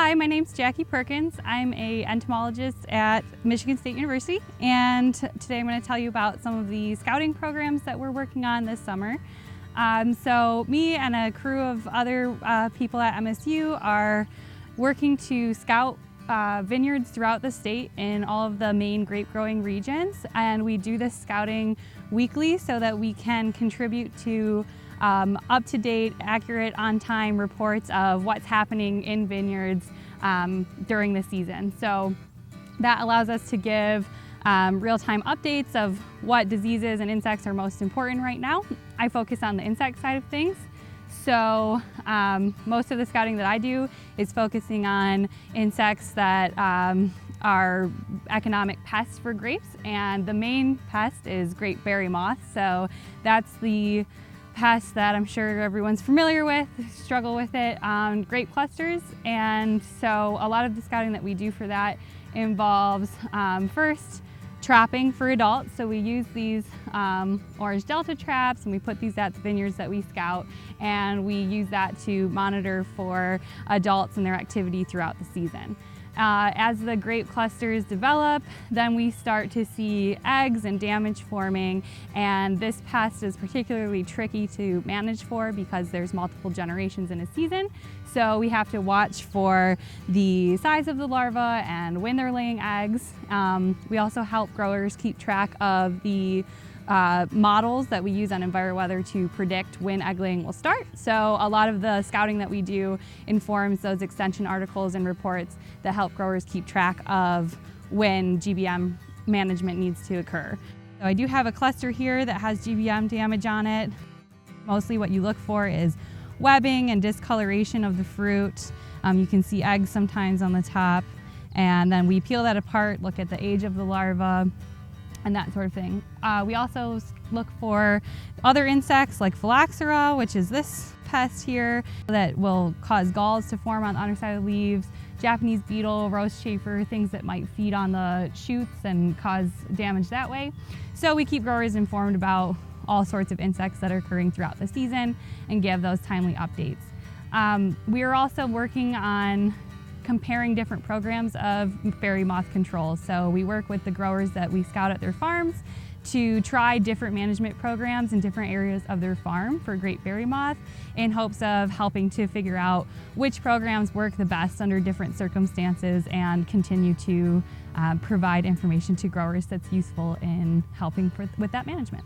Hi, my name's Jackie Perkins. I'm an entomologist at Michigan State University, and today I'm going to tell you about some of the scouting programs that we're working on this summer. So me and a crew of other people at MSU are working to scout vineyards throughout the state in all of the main grape growing regions, and we do this scouting weekly so that we can contribute to up-to-date, accurate, on-time reports of what's happening in vineyards during the season. So that allows us to give real-time updates of what diseases and insects are most important right now. I focus on the insect side of things. So most of the scouting that I do is focusing on insects that are economic pests for grapes, and the main pest is grape berry moth. So that's the pest that I'm sure everyone's familiar with, struggle with it on grape clusters. And so a lot of the scouting that we do for that involves first trapping for adults. So we use these orange delta traps, and we put these at the vineyards that we scout, and we use that to monitor for adults and their activity throughout the season. As the grape clusters develop, then we start to see eggs and damage forming, and this pest is particularly tricky to manage for because there's multiple generations in a season. So we have to watch for the size of the larva and when they're laying eggs. We also help growers keep track of the models that we use on EnviroWeather to predict when egg laying will start. So a lot of the scouting that we do informs those extension articles and reports that help growers keep track of when GBM management needs to occur. So I do have a cluster here that has GBM damage on it. Mostly what you look for is webbing and discoloration of the fruit. You can see eggs sometimes on the top, and then we peel that apart, look at the age of the larva, and that sort of thing. We also look for other insects like phylloxera, which is this pest here that will cause galls to form on the underside of the leaves, Japanese beetle, rose chafer, things that might feed on the shoots and cause damage that way. So we keep growers informed about all sorts of insects that are occurring throughout the season and give those timely updates. We are also working on comparing different programs of berry moth control. So we work with the growers that we scout at their farms to try different management programs in different areas of their farm for grape berry moth in hopes of helping to figure out which programs work the best under different circumstances and continue to provide information to growers that's useful in helping with that management.